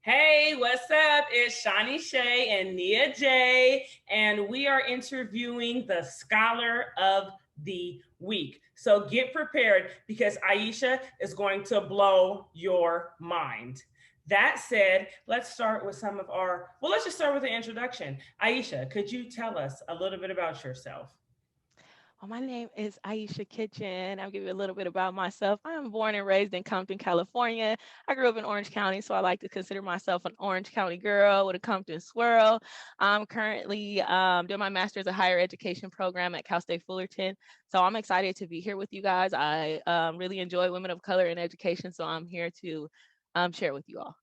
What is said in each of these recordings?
Hey, what's up? It's Shani Shay and Nia J, and we are interviewing the Scholar of the Week. So get prepared because Iesha is going to blow your mind. That said, let's start with let's just start with the introduction. Iesha, could you tell us a little bit about yourself? Well, my name is Iesha Kitchen. I'll give you a little bit about myself. I am born and raised in Compton, California. I grew up in Orange County, so I like to consider myself an Orange County girl with a Compton swirl. I'm currently doing my master's of higher education program at Cal State Fullerton. So I'm excited to be here with you guys. I really enjoy women of color in education, so I'm here to share with you all.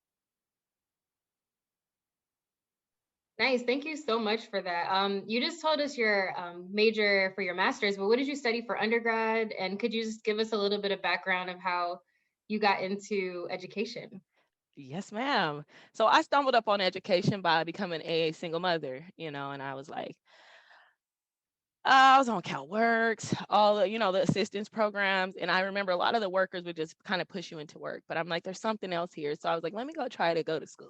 Nice. Thank you so much for that. You just told us your major for your master's, but what did you study for undergrad? And could you just give us a little bit of background of how you got into education? Yes, ma'am. So I stumbled up on education by becoming a single mother, and I was like, I was on CalWorks, all the assistance programs. And I remember a lot of the workers would just kind of push you into work. But I'm like, there's something else here. So I was like, let me go try to go to school.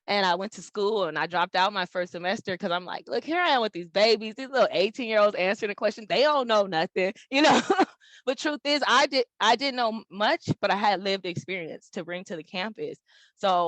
And I went to school and I dropped out my first semester because I'm like, look, here I am with these babies, these little 18-year-olds answering the question. They don't know nothing. But truth is, I didn't know much, but I had lived experience to bring to the campus. So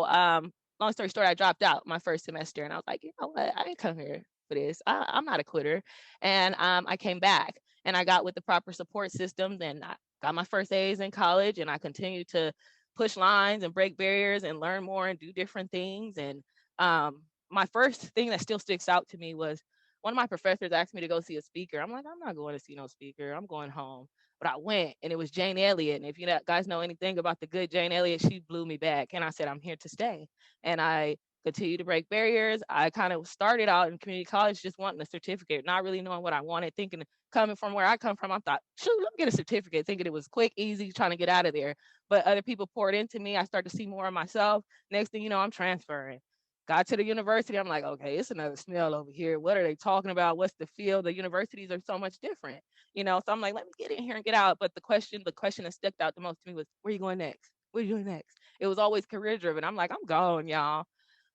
long story short, I dropped out my first semester and I was like, you know what? I didn't come here for this. I'm not a quitter. And I came back and I got with the proper support systems and I got my first A's in college and I continued to push lines and break barriers and learn more and do different things. And my first thing that still sticks out to me was one of my professors asked me to go see a speaker. I'm like, I'm not going to see no speaker. I'm going home. But I went and it was Jane Elliott. And if guys know anything about the good Jane Elliott, she blew me back. And I said, I'm here to stay. And I continued to break barriers. I kind of started out in community college just wanting a certificate, not really knowing what I wanted, thinking coming from where I come from, I thought, shoot, let me get a certificate, thinking it was quick, easy, trying to get out of there. But other people poured into me. I started to see more of myself. Next thing you know, I'm transferring. Got to the university. I'm like, okay, it's another smell over here. What are they talking about? What's the field? The universities are so much different. So I'm like, let me get in here and get out. But the question that stuck out the most to me was, where are you going next? What are you doing next? It was always career driven. I'm like, I'm gone, y'all.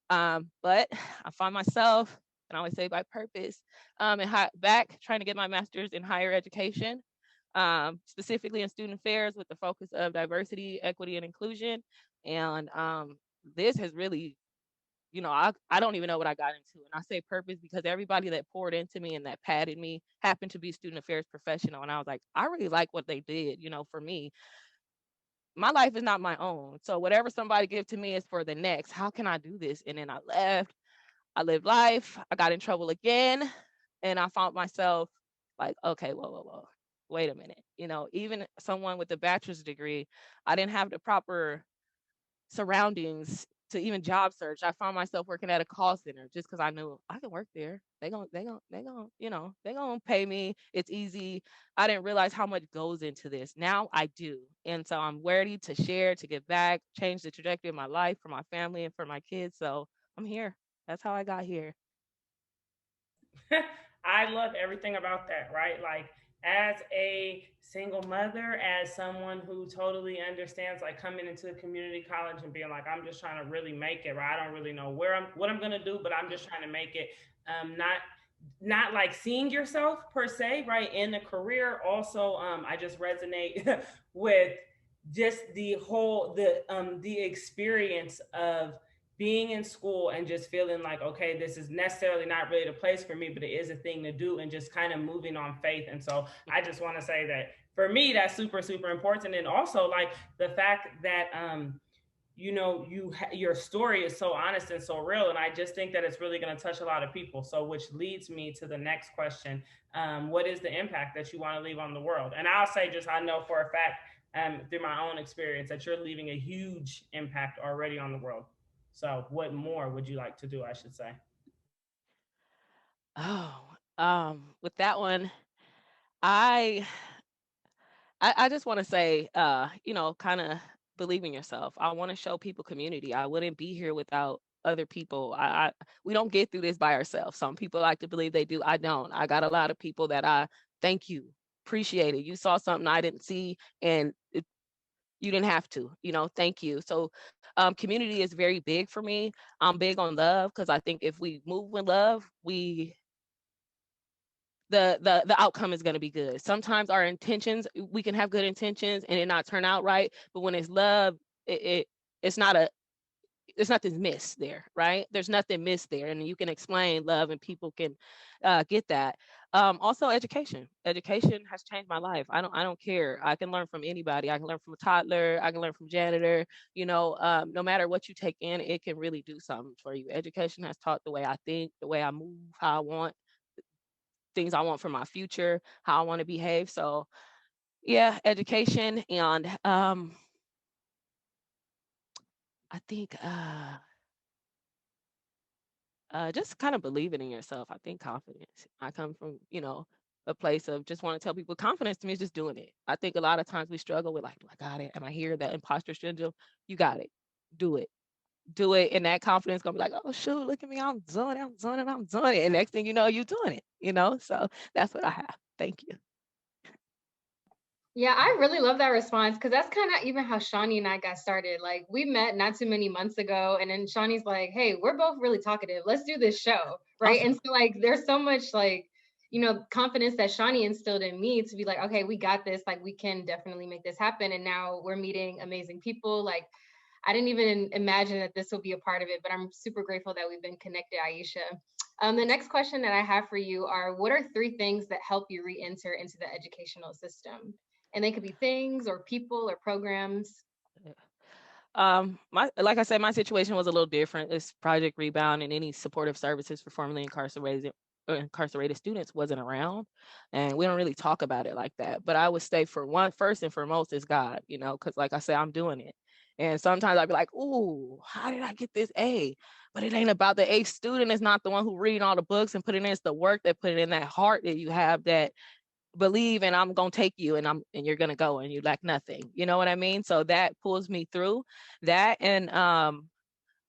But I find myself, and I always say by purpose, back trying to get my master's in higher education, specifically in student affairs with the focus of diversity, equity, and inclusion. And this has really, I don't even know what I got into. And I say purpose because everybody that poured into me and that patted me happened to be student affairs professional. And I was like, I really like what they did, for me. My life is not my own. So whatever somebody give to me is for the next. How can I do this? And then I left. I lived life. I got in trouble again. And I found myself like, okay, whoa, whoa, whoa. Wait a minute. Even someone with a bachelor's degree, I didn't have the proper surroundings to even job search. I found myself working at a call center just because I knew I can work there. They gonna pay me. It's easy. I didn't realize how much goes into this. Now I do. And so I'm ready to share, to give back, change the trajectory of my life for my family and for my kids. So I'm here. That's how I got here. I love everything about that, right? Like, as a single mother, as someone who totally understands, like, coming into community college and being like, I'm just trying to really make it, right? I don't really know what I'm gonna do, but I'm just trying to make it. Not like seeing yourself per se, right, in a career. Also, I just resonate with just the experience of being in school and just feeling like, okay, this is necessarily not really the place for me, but it is a thing to do, and just kind of moving on faith. And so I just want to say that for me, that's super, super important. And also, like, the fact that your story is so honest and so real, and I just think that it's really going to touch a lot of people. So which leads me to the next question. What is the impact that you want to leave on the world? And I'll say, just, I know for a fact, through my own experience, that you're leaving a huge impact already on the world. So what more would you like to do, I should say? Oh, with that one, I I just want to say, kind of believe in yourself. I want to show people community. I wouldn't be here without other people. We don't get through this by ourselves. Some people like to believe they do. I don't. I got a lot of people that I thank you, appreciate it. You saw something I didn't see, and You didn't have to, thank you. So community is very big for me. I'm big on love because I think if we move with love, the outcome is going to be good. Sometimes our intentions, we can have good intentions and it not turn out right, but when it's love, it's not a there's nothing missed there, right? There's nothing missed there, and you can explain love, and people can get that. Also, education has changed my life. I don't care. I can learn from anybody. I can learn from a toddler. I can learn from janitor. No matter what you take in, it can really do something for you. Education has taught the way I think, the way I move, how I want things I want for my future, how I want to behave. So yeah, education, and I think just kind of believing in yourself. I think confidence. I come from, a place of just want to tell people confidence to me is just doing it. I think a lot of times we struggle with like, do I got it? Am I here? That imposter syndrome. You got it. Do it. Do it. And that confidence gonna be like, oh shoot, look at me. I'm doing it. I'm doing it. I'm doing it. And next thing you know, you doing it. So that's what I have. Thank you. Yeah, I really love that response because that's kind of even how Shani and I got started. Like, we met not too many months ago, and then Shani's like, "Hey, we're both really talkative. Let's do this show." Right. And Awesome. so, like, there's so much, like, confidence that Shani instilled in me to be like, okay, we got this. Like, we can definitely make this happen. And now we're meeting amazing people. Like, I didn't even imagine that this will be a part of it, but I'm super grateful that we've been connected, Iesha. The next question that I have for you are, what are three things that help you re-enter into the educational system? And they could be things or people or programs. My like I said, my situation was a little different. This Project Rebound and any supportive services for formerly incarcerated students wasn't around, and we don't really talk about it like that. But I would say for one, first and foremost, is God, because like I said, I'm doing it, and sometimes I'd be like, "Ooh, how did I get this A?" But it ain't about the A student. Is not the one who read all the books and put it in. It's the work that put it in, that heart that you have, that believe, and I'm gonna take you, and you're gonna go and you lack nothing. You know what I mean? So that pulls me through that. And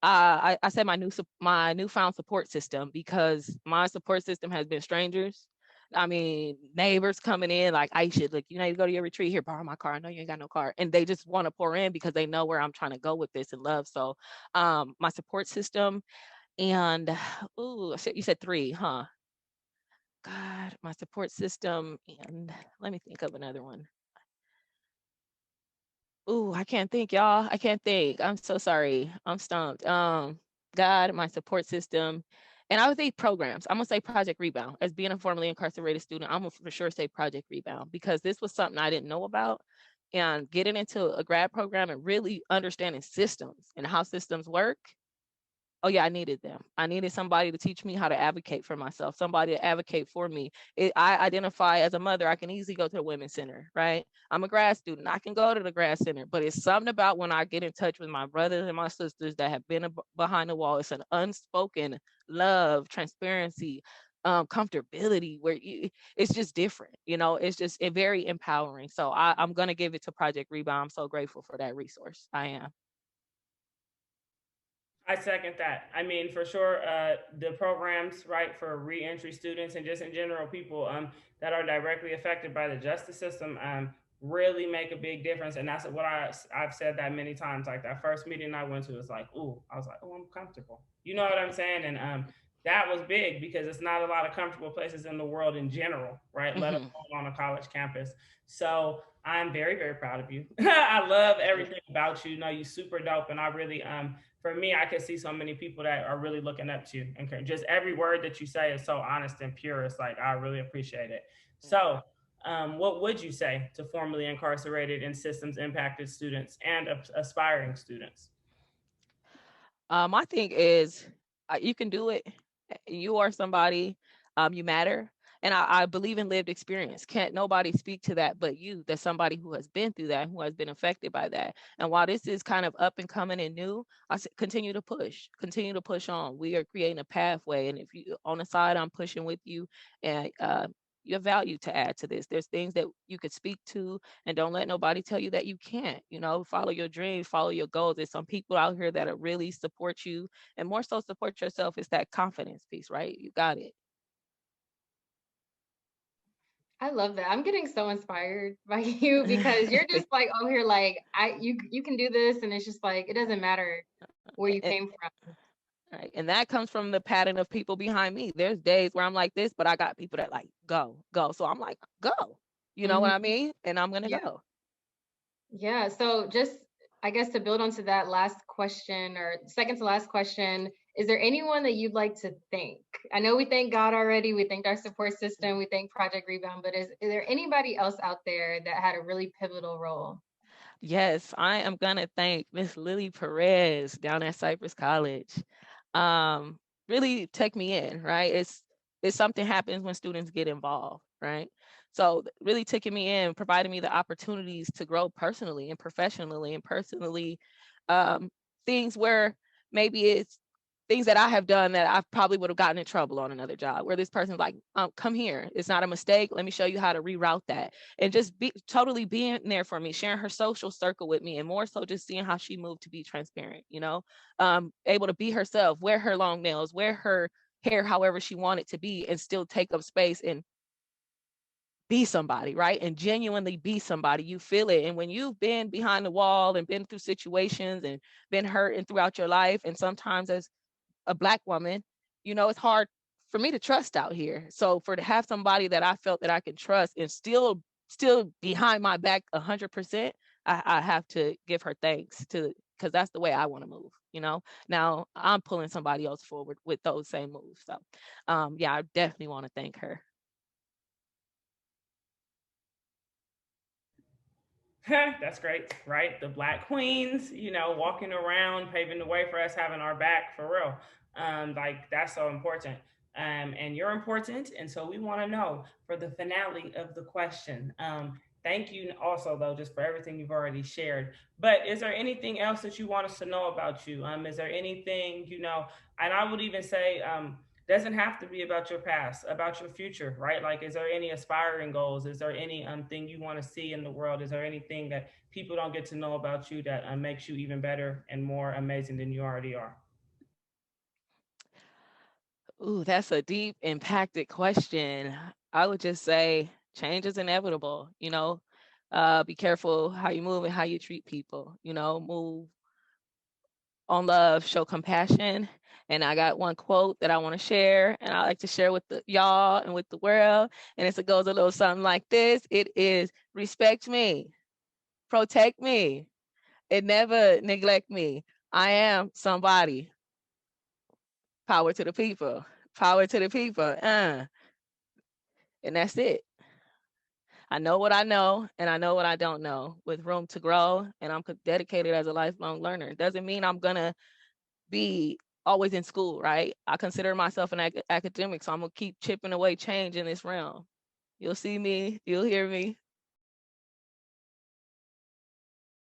I said my newfound support system, because my support system has been strangers. I mean, neighbors coming in like, Iesha, look, you go to your retreat here, borrow my car. I know you ain't got no car. And they just want to pour in because they know where I'm trying to go with this and love. So my support system. And ooh, you said three, huh? God, my support system, and let me think of another one. Ooh, I can't think, y'all. I can't think. I'm so sorry. I'm stumped. God, my support system, and I would say programs. I'm gonna say Project Rebound. As being a formerly incarcerated student, I'm gonna for sure say Project Rebound, because this was something I didn't know about, and getting into a grad program and really understanding systems and how systems work. Oh yeah, I needed them. I needed somebody to teach me how to advocate for myself, somebody to advocate for me. I identify as a mother. I can easily go to the women's center, right? I'm a grad student. I can go to the grad center, but it's something about when I get in touch with my brothers and my sisters that have been behind the wall. It's an unspoken love, transparency, comfortability, where it's just different. It's just very empowering. So I'm gonna give it to Project Rebound. I'm so grateful for that resource. I am. I second that. I mean, for sure, the programs, right, for reentry students and just in general people that are directly affected by the justice system really make a big difference. And that's what I've said that many times. Like that first meeting I went to was like, ooh, I was like, oh, I'm comfortable. You know what I'm saying? And that was big because it's not a lot of comfortable places in the world in general, right? Let Hmm. alone on a college campus. So I'm very, very proud of you. I love Yeah. everything about you. You super dope, and I really for me, I can see so many people that are really looking up to you, and just every word that you say is so honest and pure. It's like I really appreciate it. So, what would you say to formerly incarcerated and systems impacted students and aspiring students? My thing is, you can do it. You are somebody. You matter, and I believe in lived experience. Can't nobody speak to that but you. That's somebody who has been through that, who has been affected by that. And while this is kind of up and coming and new, continue to push on. We are creating a pathway, and if you on the side, I'm pushing with you, and you have value to add to this. There's things that you could speak to, and don't let nobody tell you that you can't. Follow your dreams, follow your goals. There's some people out here that really support you, and more so support yourself. Is that confidence piece, right? You got it. I love that. I'm getting so inspired by you because you're just like over here like you can do this, and it's just like it doesn't matter where you And, came from. right. And that comes from the pattern of people behind me. There's days where I'm like this, but I got people that like go, go. So I'm like, go. You know what Mhm. I mean? And I'm gonna Yeah. go. Yeah. So just I guess to build onto that last question or second to last question, is there anyone that you'd like to thank? I know we thank God already, we thanked our support system, we thank Project Rebound, but is there anybody else out there that had a really pivotal role? Yes, I am gonna thank Miss Lily Perez down at Cypress College. Um, really took me in, right? It's something happens when students get involved, right? So really taking me in, providing me the opportunities to grow personally and professionally and personally, um, things where maybe it's things that I have done that I probably would have gotten in trouble on another job, where this person's like, come here, it's not a mistake. Let me show you how to reroute that, and just be totally being there for me, sharing her social circle with me, and more so just seeing how she moved to be transparent, able to be herself, wear her long nails, wear her hair however she wanted to be, and still take up space and be somebody, right? And genuinely be somebody. You feel it. And when you've been behind the wall and been through situations and been hurt and throughout your life, and sometimes as a Black woman, it's hard for me to trust out here. So for to have somebody that I felt that I can trust and still behind my back 100%, I have to give her thanks to, because that's the way I want to move. Now I'm pulling somebody else forward with those same moves. So yeah, I definitely want to thank her. That's great, right? The Black queens, walking around, paving the way for us, having our back for real. Like that's so important. And you're important, and so we want to know for the finale of the question. Thank you also though, just for everything you've already shared. But is there anything else that you want us to know about you? Is there anything And I would even say, doesn't have to be about your past, about your future, right? Like, is there any aspiring goals? Is there any thing you want to see in the world? Is there anything that people don't get to know about you that makes you even better and more amazing than you already are? Ooh, that's a deep, impacted question. I would just say change is inevitable. Be careful how you move and how you treat people. Move on love, show compassion. And I got one quote that I want to share, and I like to share with y'all and with the world. And it goes a little something like this. It is respect me, protect me, and never neglect me. I am somebody. Power to the people. Power to the people. And that's it. I know what I know, and I know what I don't know, with room to grow. And I'm dedicated as a lifelong learner. It doesn't mean I'm gonna be always in school, right? I consider myself an academic, so I'm gonna keep chipping away change in this realm. You'll see me, you'll hear me